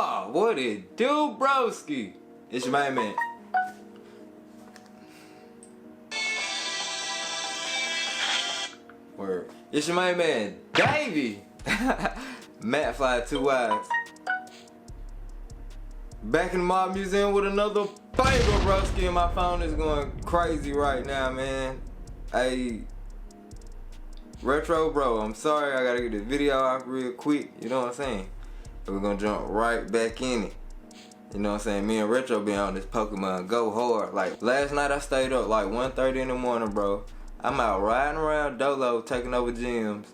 McFlyy, what it do, broski? It's your main man. Word. It's your main man, DaveyMcFlyy 2 Y's. Back in the Mob Museum with another banger, broski, and my phone is going crazy right now, man. Hey, Retro bro, I'm sorry, I gotta get the video off real quick, you know what I'm saying? But we're gonna jump right back in it. You know what I'm saying? Me and Retro been on this Pokemon Go hard. Like, last night I stayed up like 1:30 in the morning, bro. I'm out riding around Dolo, taking over gyms.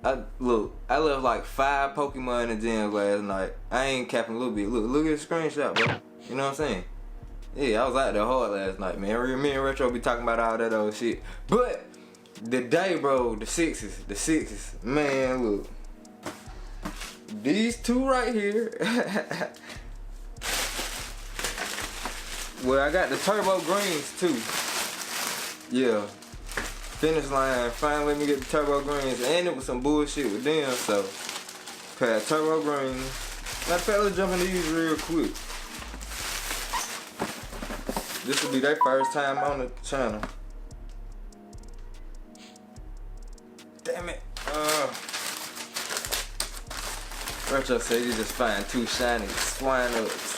I left like 5 Pokemon in the gyms last night. I ain't capping a little bit. Look at the screenshot, bro. You know what I'm saying? Yeah, I was out there hard last night, man. Me and Retro be talking about all that old shit. But today, bro, the sixes, man, look. These two right here. Well, I got the turbo greens too. Yeah. Finish line, finally let me get the turbo greens, and it was some bullshit with them, so pass turbo greens. Matter of fact, let's jump into these real quick. This will be their first time on the channel. Damn it. Retro said you just find 2 shiny swine ups.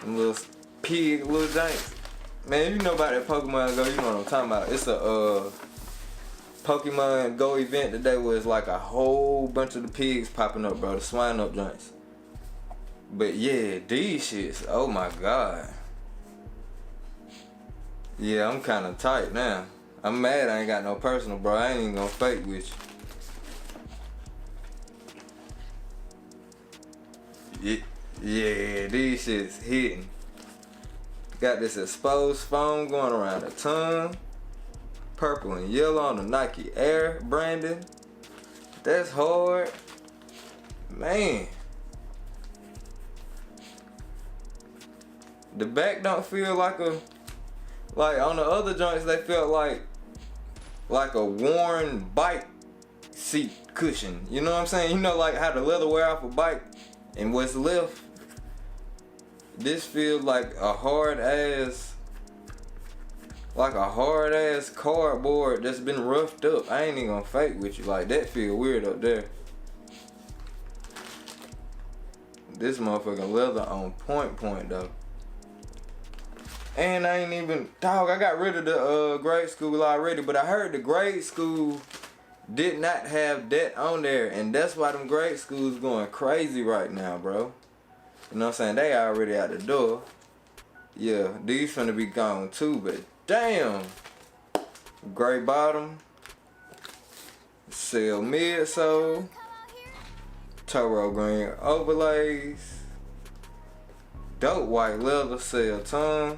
Them little pig, little giants. Man, you know about that Pokemon Go, you know what I'm talking about. It's a Pokemon Go event today where it's like a whole bunch of the pigs popping up, bro. The swine up joints. But yeah, these shits, oh my god. Yeah, I'm kinda tight now. I'm mad I ain't got no personal, bro. I ain't even gonna fake with you. Yeah, these shits hitting. Got this exposed foam going around the tongue. Purple and yellow on the Nike Air branding. That's hard. Man. The back don't feel like a... Like on the other joints they felt like a worn bike seat cushion. You know what I'm saying? You know like how the leather wear off a bike and what's left. This feels like a hard ass cardboard that's been roughed up. I ain't even gonna fake with you. Like that feel weird up there. This motherfucking leather on point though. And I ain't even, dog, I got rid of the grade school already, but I heard the grade school did not have that on there, and that's why them grade schools going crazy right now, bro. You know what I'm saying? They already out the door. Yeah, these finna be gone too, but damn. Gray bottom. Cell midsole. Turbo green overlays. Dope white leather cell tongue.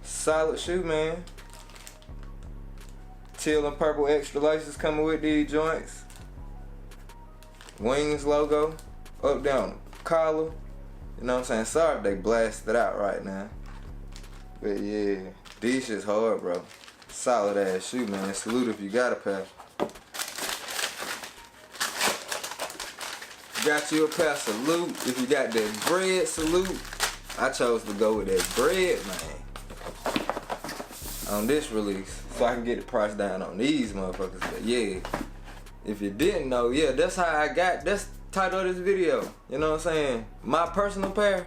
Solid shoe, man. Teal and purple extra laces coming with these joints. Wings logo. Up down collar. You know what I'm saying? Sorry if they blasted out right now. But yeah, these shit's hard, bro. Solid ass shoe, man. Salute if you got a pair. Got you a pair, salute. If you got that bread, salute. I chose to go with that bread, man. On this release, so I can get the price down on these motherfuckers. But yeah, if you didn't know, yeah, that's how I got, that's the title of this video. You know what I'm saying? My personal pair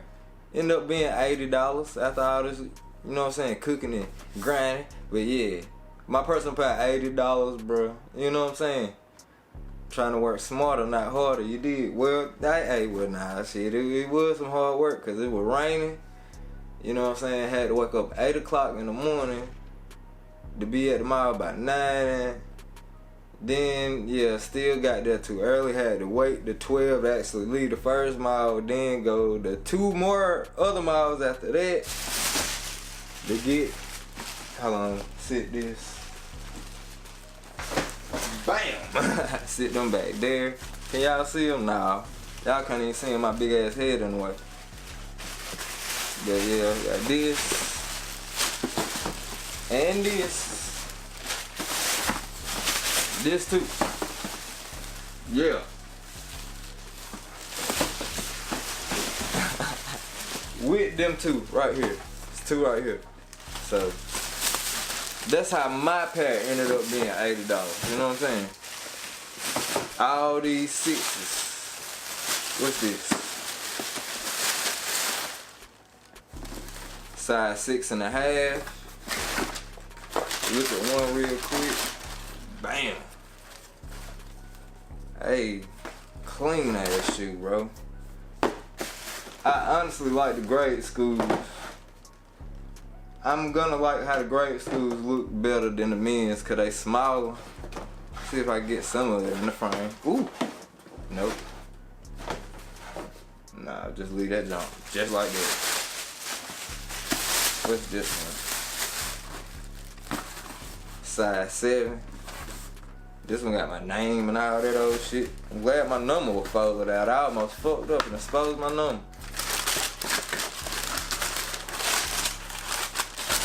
ended up being $80 after all this, you know what I'm saying, cooking and grinding. But yeah, my personal pair $80, bro. You know what I'm saying? Trying to work smarter, not harder. You did well. Nah, shit. It was some hard work because it was raining. You know what I'm saying? Had to wake up 8 o'clock in the morning to be at the mall by 9. Then yeah, still got there too early. Had to wait to 12 to actually leave the first mile. Then go the 2 more other miles after that to get. Hold on, sit this. Bam! Sit them back there. Can y'all see them? Nah. Y'all can't even see my big ass head in the way. But yeah, got this. And this. This too. Yeah. with them two right here. It's two right here. So that's how my pair ended up being $80. You know what I'm saying? All these sixes. What's this? Size 6.5. Look at one real quick. Bam. Hey, clean ass shoe, bro. I honestly like the grade schools. I'm gonna like how the grade schools look better than the men's cause they smaller. See if I can get some of it in the frame. Ooh. Nope. Nah, just leave that jump. Just like that. What's this one? Size 7. This one got my name and all that old shit. I'm glad my number was folded out. I almost fucked up and exposed my number.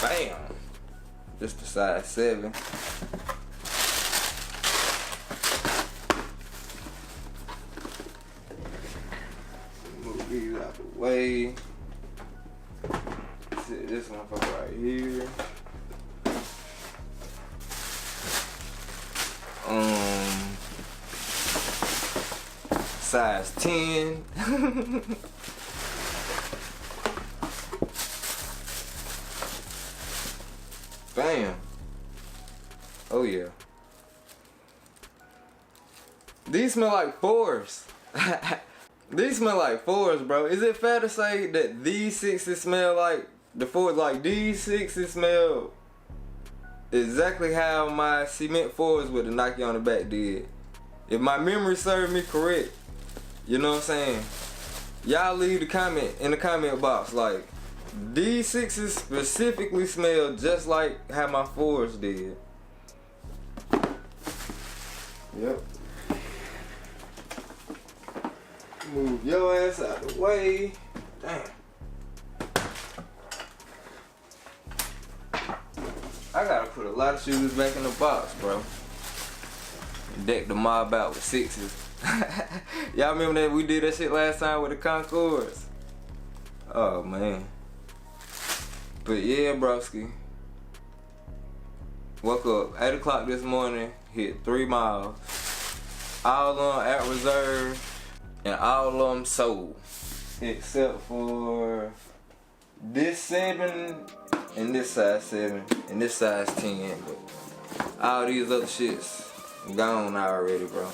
Bam! Just a size 7. Move these out the way. Sit this motherfucker right here. Size 10. Bam. Oh yeah. These smell like 4s. These smell like 4s, bro. Is it fair to say that these 6s smell like the 4s? Like these 6s smell exactly how my cement 4s with the Nike on the back did. If my memory served me correct, you know what I'm saying? Y'all leave the comment in the comment box. Like, these 6s specifically smell just like how my 4s did. Yep. Move your ass out the way. Damn. I gotta put a lot of shoes back in the box, bro. Deck the mob out with 6s. Y'all remember that we did that shit last time with the Concords? Oh man. But yeah, broski. Woke up 8 o'clock this morning, hit 3 miles. All on at reserve and all of them sold. Except for this 7 and this size 7 and this size 10. But all these other shits gone already, bro.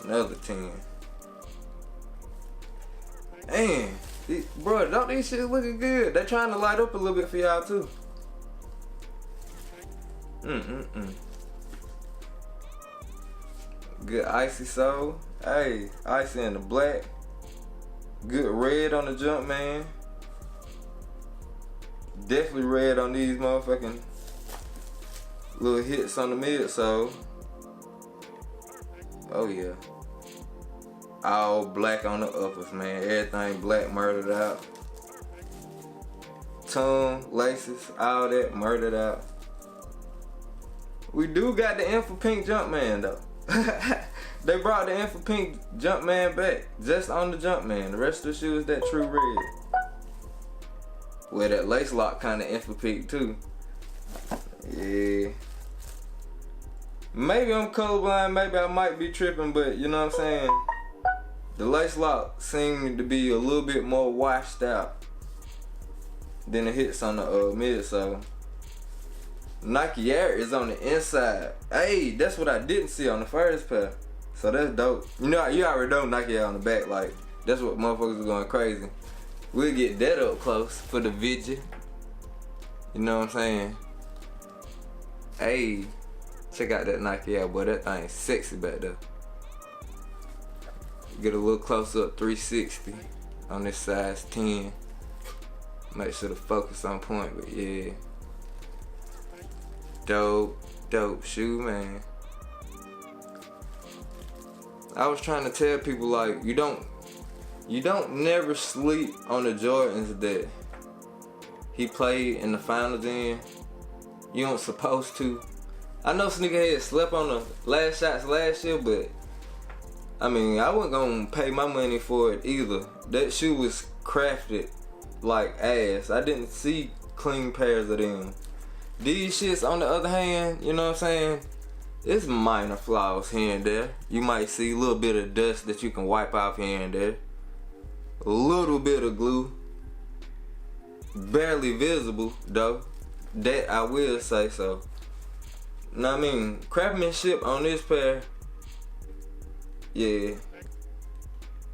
Another 10. Man, bro, don't these shit looking good? They trying to light up a little bit for y'all too. Good icy sole. Hey, icy in the black. Good red on the jump, man. Definitely red on these motherfucking little hits on the midsole. Oh yeah. All black on the uppers, man. Everything black murdered out. Tongue, laces, all that murdered out. We do got the Info Pink Jumpman though. They brought the Info Pink Jumpman back. Just on the Jumpman. The rest of the shoe is that true red. Well, that lace lock kind of Info Pink too. Yeah. Maybe I'm colorblind, maybe I might be tripping, but you know what I'm saying? The lace lock seemed to be a little bit more washed out than the hits on the midsole. Nike Air is on the inside. Hey, that's what I didn't see on the first pair. So that's dope. You know, you already know Nike Air on the back. Like, that's what motherfuckers are going crazy. We'll get that up close for the video. You know what I'm saying? Hey, check out that Nike Air, boy. That thing's sexy back there. Get a little close up 360 on this size 10. Make sure to focus on point, but yeah. Dope shoe, man. I was trying to tell people, like, you don't never sleep on the Jordans that he played in the finals in. You don't supposed to. I know Sneakerhead slept on the last shots last year, but I mean, I wasn't gonna pay my money for it either. That shoe was crafted like ass. I didn't see clean pairs of them. These shits, on the other hand, you know what I'm saying? It's minor flaws here and there. You might see a little bit of dust that you can wipe off here and there. A little bit of glue. Barely visible, though. That I will say so. Know what I mean? Craftsmanship on this pair, yeah.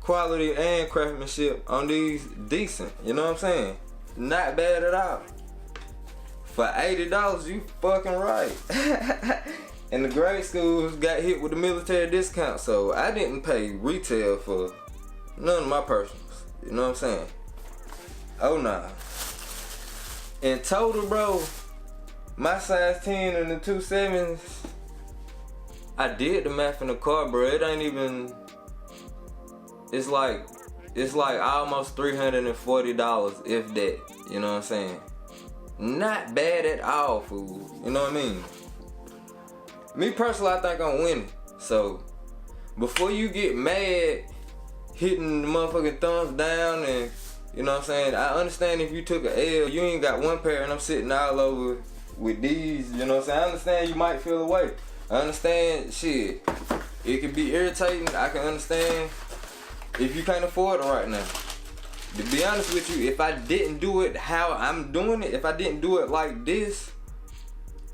Quality and craftsmanship on these, decent. You know what I'm saying? Not bad at all. For $80, you fucking right. And the grade schools got hit with the military discount, so I didn't pay retail for none of my personals. You know what I'm saying? Oh nah. In total, bro, my size 10 and the 2.7s, I did the math in the car, bro. It ain't even. It's like almost $340, if that. You know what I'm saying? Not bad at all, fool. You know what I mean? Me personally, I think I'm winning. So, before you get mad, hitting the motherfucking thumbs down and, you know what I'm saying? I understand if you took an L, you ain't got one pair and I'm sitting all over with these, you know what I'm saying? I understand you might feel away. I understand, shit, it can be irritating. I can understand if you can't afford it right now. To be honest with you, if I didn't do it how I'm doing it, if I didn't do it like this,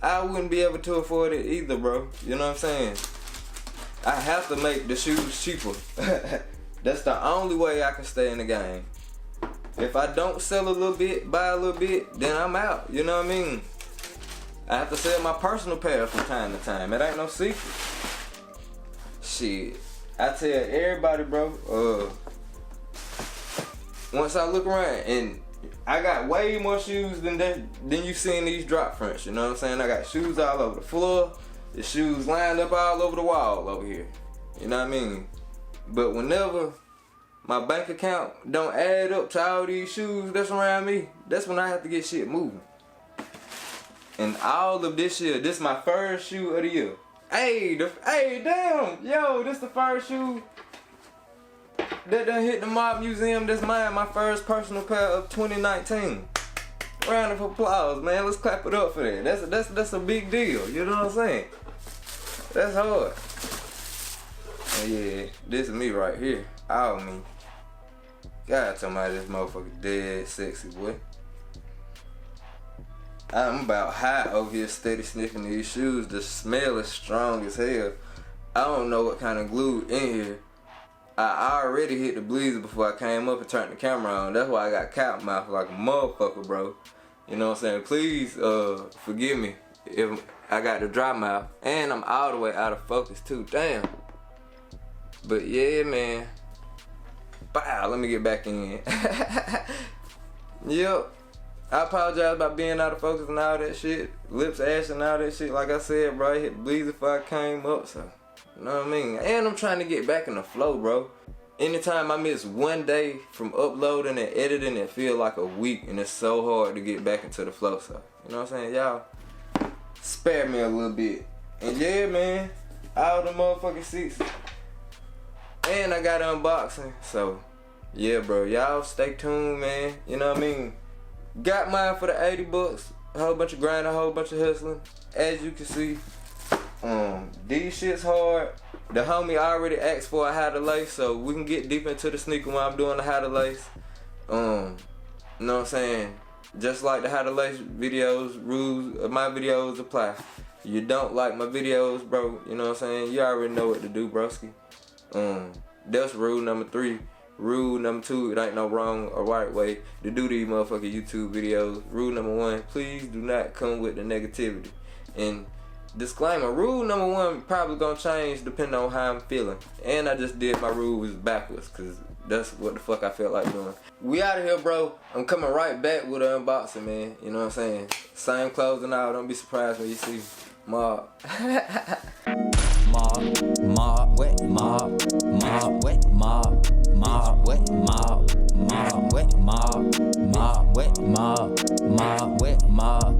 I wouldn't be able to afford it either, bro. You know what I'm saying? I have to make the shoes cheaper. That's the only way I can stay in the game. If I don't sell a little bit, buy a little bit, then I'm out. You know what I mean? I have to sell my personal pair from time to time. It ain't no secret. Shit. I tell everybody, bro, once I look around, and I got way more shoes than you see in these drop fronts, you know what I'm saying? I got shoes all over the floor, the shoes lined up all over the wall over here. You know what I mean? But whenever my bank account don't add up to all these shoes that's around me, that's when I have to get shit moving. And all of this year, this is my first shoe of the year. Hey, damn, yo, this the first shoe that done hit the Mob Museum. That's mine, my first personal pair of 2019. Round of applause, man. Let's clap it up for that. That's a big deal. You know what I'm saying? That's hard. And yeah, this is me right here. All me. God, somebody, this motherfucker dead sexy, boy. I'm about high over here steady sniffing these shoes. The smell is strong as hell. I don't know what kind of glue in here. I already hit the bleeder before I came up and turned the camera on. That's why I got cat mouth like a motherfucker, bro. You know what I'm saying? Please forgive me if I got the dry mouth. And I'm all the way out of focus too. Damn. But yeah, man. Bow, let me get back in. Yep. I apologize about being out of focus and all that shit. Lips ashy and all that shit. Like I said, bro, I hit the bleeder before I came up, so. You know what I mean? And I'm trying to get back in the flow, bro. Anytime I miss one day from uploading and editing, it feel like a week, and it's so hard to get back into the flow, so. You know what I'm saying? Y'all, spare me a little bit. And yeah, man, all the motherfucking seats. And I got an unboxing, so. Yeah, bro, y'all stay tuned, man. You know what I mean? Got mine for the $80. A whole bunch of grinding, a whole bunch of hustling. As you can see, these shits hard. The homie already asked for a how to lace, so we can get deep into the sneaker when I'm doing the how to lace. You know what I'm saying? Just like the how to lace videos, rules of my videos apply. You don't like my videos, bro, you know what I'm saying? You already know what to do, broski. That's rule number 3. Rule number 2, it ain't no wrong or right way to do these motherfucking YouTube videos. Rule number 1, please do not come with the negativity. And disclaimer, rule number 1 probably gonna change depending on how I'm feeling. And I just did my rules backwards, cause that's what the fuck I felt like doing. We out of here, bro. I'm coming right back with an unboxing, man. You know what I'm saying? Same clothes and all, don't be surprised when you see Mob. Mob, wet mob, wet mob, wet mob, wet mob, wet mob, wet mob.